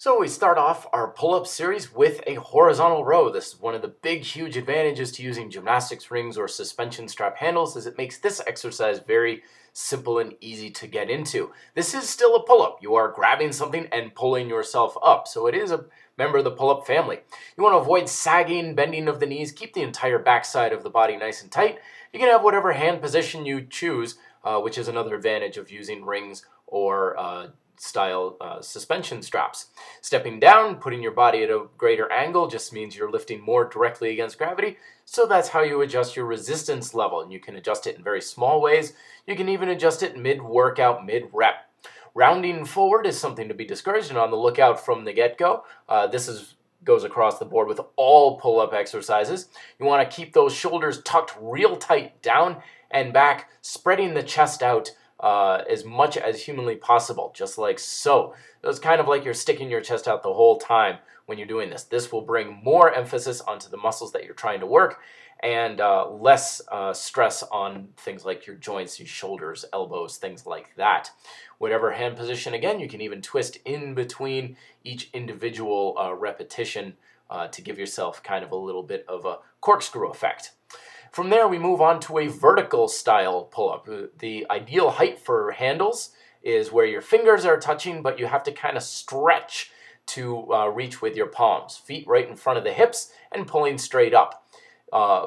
So we start off our pull-up series with a horizontal row. This is one of the big, huge advantages to using gymnastics rings or suspension strap handles, is it makes this exercise very simple and easy to get into. This is still a pull-up. You are grabbing something and pulling yourself up, so it is a member of the pull-up family. You want to avoid sagging, bending of the knees, keep the entire backside of the body nice and tight. You can have whatever hand position you choose, which is another advantage of using rings or style suspension straps. Stepping down, putting your body at a greater angle just means you're lifting more directly against gravity, so that's how you adjust your resistance level, and you can adjust it in very small ways. You can even adjust it mid-workout, mid-rep. Rounding forward is something to be discouraged and on the lookout from the get-go. Goes across the board with all pull-up exercises. You want to keep those shoulders tucked real tight down and back, spreading the chest out as much as humanly possible, just like so. It's kind of like you're sticking your chest out the whole time when you're doing this. This will bring more emphasis onto the muscles that you're trying to work and less stress on things like your joints, your shoulders, elbows, things like that. Whatever hand position, again, you can even twist in between each individual repetition to give yourself kind of a little bit of a corkscrew effect. From there, we move on to a vertical style pull-up. The ideal height for handles is where your fingers are touching, but you have to kind of stretch to reach with your palms. Feet right in front of the hips and pulling straight up.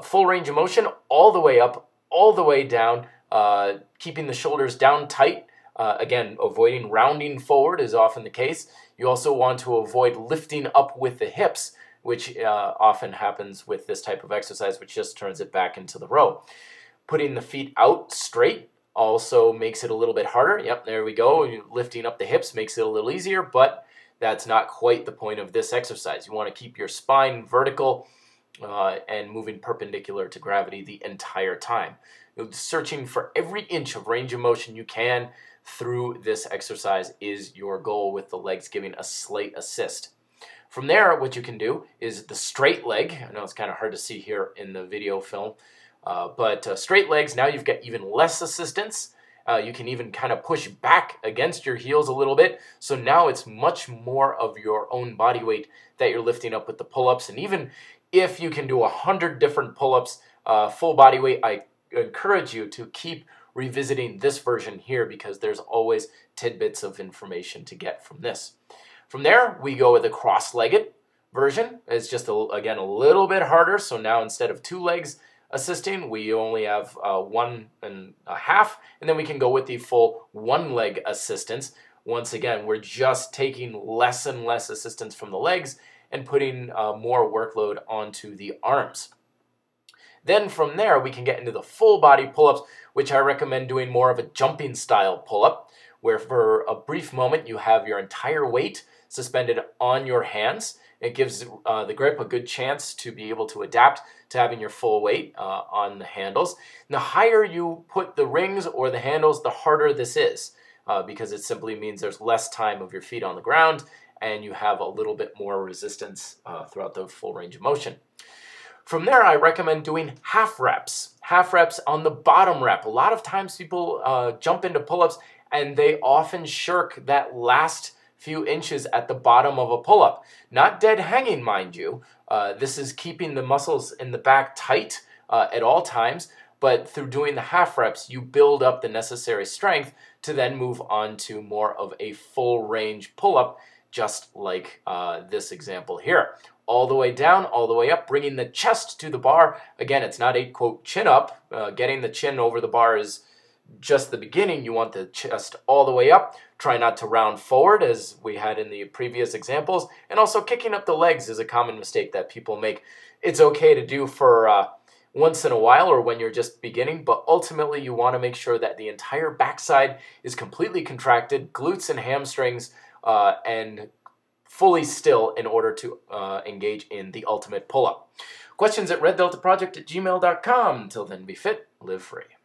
Full range of motion all the way up, all the way down, keeping the shoulders down tight. Again, avoiding rounding forward is often the case. You also want to avoid lifting up with the hips, which often happens with this type of exercise, which just turns it back into the row. Putting the feet out straight also makes it a little bit harder. Yep, there we go. Lifting up the hips makes it a little easier, but that's not quite the point of this exercise. You want to keep your spine vertical and moving perpendicular to gravity the entire time. Searching for every inch of range of motion you can through this exercise is your goal, with the legs giving a slight assist. From there, what you can do is the straight leg. I know it's kind of hard to see here in the video film, but straight legs, now you've got even less assistance. You can even kind of push back against your heels a little bit. So now it's much more of your own body weight that you're lifting up with the pull-ups. And even if you can do 100 different pull-ups, full body weight, I encourage you to keep revisiting this version here, because there's always tidbits of information to get from this. From there, we go with a cross-legged version. It's just, again, a little bit harder. So now instead of two legs assisting, we only have 1.5, and then we can go with the full one leg assistance. Once again, we're just taking less and less assistance from the legs and putting more workload onto the arms. Then from there, we can get into the full body pull-ups, which I recommend doing more of a jumping style pull-up, where for a brief moment you have your entire weight suspended on your hands. It gives the grip a good chance to be able to adapt to having your full weight on the handles. And the higher you put the rings or the handles, the harder this is, because it simply means there's less time of your feet on the ground and you have a little bit more resistance throughout the full range of motion. From there, I recommend doing half reps. Half reps on the bottom rep. A lot of times people jump into pull-ups and they often shirk that last few inches at the bottom of a pull-up. Not dead hanging, mind you. This is keeping the muscles in the back tight at all times, but through doing the half reps, you build up the necessary strength to then move on to more of a full range pull-up, just like this example here. All the way down, all the way up, bringing the chest to the bar. Again, it's not a, quote, chin up. Getting the chin over the bar is just the beginning. You want the chest all the way up. Try not to round forward, as we had in the previous examples. And also, kicking up the legs is a common mistake that people make. It's okay to do for once in a while or when you're just beginning, but ultimately you want to make sure that the entire backside is completely contracted, glutes and hamstrings, and fully still in order to engage in the ultimate pull-up. Questions at reddeltaproject@gmail.com. Until then, be fit, live free.